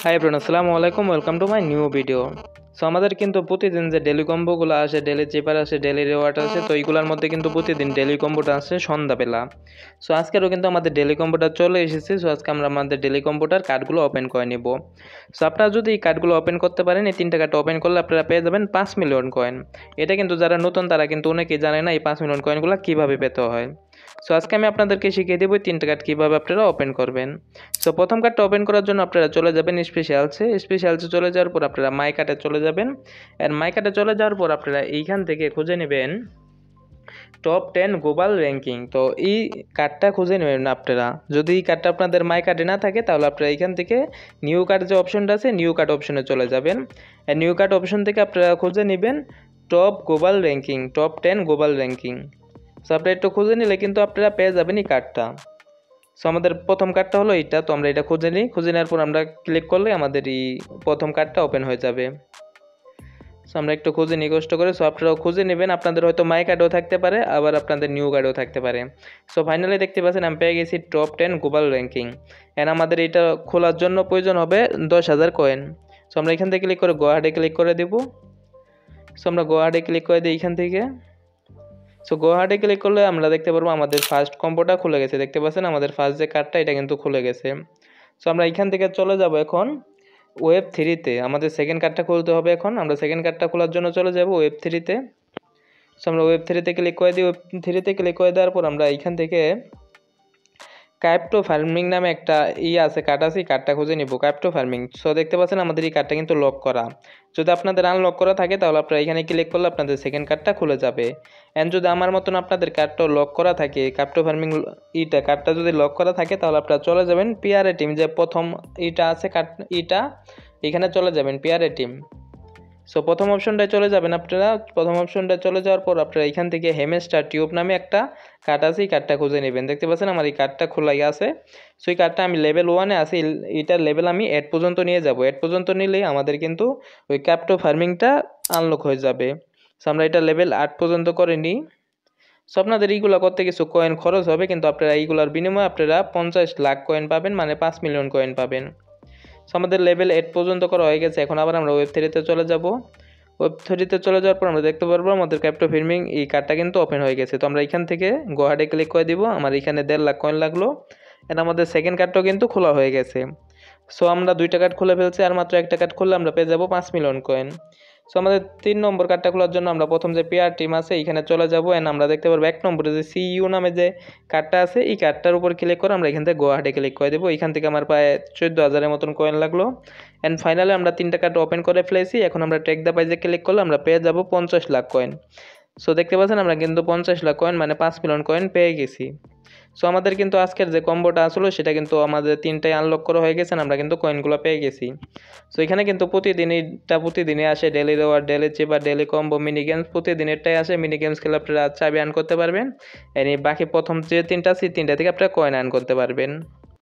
Hi everyone, আসসালামু আলাইকুম। Welcome to my new video. So আমাদের কিন্তু প্রতিদিন যে ডেলি কম্বোগুলো আসে, ডেলি চেপার আসে, ডেলি রিওয়ার্ড আসে, তো এইগুলোর মধ্যে কিন্তু প্রতিদিন ডেলি কম্বোটা আসে সন্ধ্যাবেলা। সো আজকেরও কিন্তু আমাদের ডেলি কম্বোটা চলে এসেছে। সো আজকে আমরা আমাদের ডেলি কম্বোটার কার্ডগুলো ওপেন করে নিব। সো আপনারা যদি এই কার্ডগুলো ওপেন করতে পারেন, এই 3টা কার্ড ওপেন করলে আপনারা পেয়ে যাবেন 5 মিলিয়ন কয়েন। এটা কিন্তু যারা নতুন তারা কিন্তু অনেকেই জানে না এই 5 মিলিয়ন কয়েনগুলো কীভাবে পেতে হয়। সো আজকে আমি আপনাদেরকে শিখিয়ে দেবো 3টা কার্ড কীভাবে আপনারা ওপেন করবেন। সো প্রথম কার্ডটা ওপেন করার জন্য আপনারা চলে যাবেন স্পেশালসে চলে যাওয়ার পর আপনারা মাই কার্ডে চলে যাবেন। আর মাই কার্ডে চলে যাওয়ার পর আপনারা এইখান থেকে খুঁজে নেবেন টপ 10 গ্লোবাল র্যাঙ্কিং। তো এই কার্ডটা খুঁজে নেবেন আপনারা। যদি এই কার্ডটা আপনাদের মাই কার্ডে না থাকে তাহলে আপনারা এইখান থেকে নিউ কার্ড যে অপশনটা আছে নিউ কার্ড অপশনে চলে যাবেন। আর নিউ কার্ড অপশন থেকে আপনারা খুঁজে নেবেন টপ 10 গ্লোবাল র্যাঙ্কিং। সো আপনারা একটু খুঁজে নিলে কিন্তু আপনারা পেয়ে যাবেন এই কার্ডটা। সো আমাদের প্রথম কার্ডটা হলো এইটা। তো আমরা এটা খুঁজে নিই। খুঁজে নেওয়ার পর আমরা ক্লিক করলে আমাদের এই প্রথম কার্ডটা ওপেন হয়ে যাবে। সো আমরা একটু খুঁজে নিই কষ্ট করে। সো আপনারাও খুঁজে নেবেন। আপনাদের হয়তো মাই কার্ডও থাকতে পারে, আবার আপনাদের নিউ কার্ডও থাকতে পারে। সো ফাইনালি দেখতে পাচ্ছেন আমি পেয়ে গেছি টপ 10 গ্লোবাল র্যাঙ্কিং। অ্যান্ড আমাদের এটা খোলার জন্য প্রয়োজন হবে 10,000 কয়েন। সো আমরা এখান থেকে ক্লিক করে গো আহেডে ক্লিক করে দেব। সো আমরা গো আহেডে ক্লিক করে দিই এখান থেকে। সো গো আহেডে ক্লিক করলে আমরা দেখতে পারবো আমাদের ফার্স্ট কম্বোটা খুলে গেছে। দেখতে পাচ্ছেন আমাদের ফার্স্ট যে কার্ডটা এটা কিন্তু খুলে গেছে। সো আমরা এখান থেকে চলে যাব এখন ওয়েব 3-তে। আমাদের সেকেন্ড কার্ডটা খুলতে হবে এখন। আমরা সেকেন্ড কার্ডটা খোলার জন্য চলে যাব ওয়েব 3-তে। সো আমরা ওয়েব 3-তে ক্লিক করে দিই। ওয়েব 3-তে ক্লিক করে দেওয়ার পর আমরা এইখান থেকে ক্রিপ্টো ফার্মিং নামে একটা আছে, কার্ড আছে। এই কার্ডটা খুঁজে নিব, ক্রিপ্টো ফার্মিং। সো দেখতে পাচ্ছেন আমাদের এই কার্ডটা কিন্তু লক করা। যদি আপনাদের আনলক করা থাকে তাহলে আপনারা এখানে ক্লিক করলে আপনাদের সেকেন্ড কার্ডটা খুলে যাবে। অ্যান্ড যদি আমার মতন আপনাদের কার্ডটা লক করা থাকে, ক্রিপ্টো ফার্মিং কার্ডটা যদি লক করা থাকে তাহলে আপনারা চলে যাবেন পিআরএ টিম, যে প্রথম আছে কার্ড এখানে চলে যাবেন পিআরএ টিম। সো প্রথম অপশনটায় চলে যাবেন আপনারা। প্রথম অপশনটায় চলে যাওয়ার পর আপনারা এখান থেকে হেমস্টার টিউব নামে একটা কার্ড আছে, এই কার্ডটা খুঁজে নেবেন। দেখতে পাচ্ছেন আমার এই কার্ডটা খোলাই আছে। সো এই কার্ডটা আমি লেভেল 1-এ আছি। এটার লেভেল আমি 8 পর্যন্ত নিয়ে যাব। 8 পর্যন্ত নিলেই আমাদের কিন্তু ওই ক্রিপ্টো ফার্মিংটা আনলক হয়ে যাবে। সো আমরা এটা লেভেল 8 পর্যন্ত করে নিই। সো আপনাদের এইগুলো করতে কিছু কয়েন খরচ হবে, কিন্তু আপনারা এইগুলোর বিনিময়ে আপনারা 50 লাখ কয়েন পাবেন, মানে 5 মিলিয়ন কয়েন পাবেন। সো আমাদের লেভেল 8 পর্যন্ত করা হয়ে গেছে। এখন আবার আমরা ওয়েব 3-তে চলে যাব। ওয়েব 3-তে চলে যাওয়ার পর আমরা দেখতে পারবো আমাদের ক্রিপ্টো ফার্মিং এই কার্ডটা কিন্তু ওপেন হয়ে গেছে। তো আমরা এখান থেকে গো আহেডে ক্লিক করে দিব। আমার এখানে 1.5 লাখ কয়েন লাগলো। এটা আমাদের সেকেন্ড কার্ডটাও কিন্তু খোলা হয়ে গেছে। সো আমরা 2টা কার্ড খুলে ফেলছি, আর মাত্র একটা কার্ড খুললে আমরা পেয়ে যাব 5 মিলিয়ন কয়েন। সো আমাদের 3 নম্বর কার্ডটা খোলার জন্য আমরা প্রথম যে পিআর টিম আছে এখানে চলে যাব। এন্ড আমরা দেখতে পারবো 1 নম্বরে যে সিইউ নামে যে কার্ডটা আছে এই কার্ডটার উপর ক্লিক করে আমরা এখান থেকে গো আহেডে ক্লিক করে দেবো। এখান থেকে আমার প্রায় 14,000-এর মতন কয়েন লাগলো। এন্ড ফাইনালি আমরা 3টা কার্ড ওপেন করে ফেলেছি। এখন আমরা টেক দ্য প্রাইজে ক্লিক করলে আমরা পেয়ে যাব 50 লাখ কয়েন। সো দেখতে পাচ্ছেন আমরা কিন্তু 50 লাখ কয়েন মানে 5 মিলিয়ন কয়েন পেয়ে গেছি। সো আমাদের কিন্তু আজকের যে কম্বোটা আসলো সেটা কিন্তু আমাদের 3টাই আনলক করা হয়ে গেছে। আমরা কিন্তু কয়েনগুলো পেয়ে গেছি। সো এখানে কিন্তু প্রতিদিনই আসে daily reward, daily cipher, daily combo, mini games প্রতিদিনেরটাই আসে। মিনি গেমস খেলে আপনারা চাবি আর্ন করতে পারবেন। বাকি প্রথম যে 3টা আছে 3টা থেকে আপনারা কয়েন আর্ন করতে পারবেন।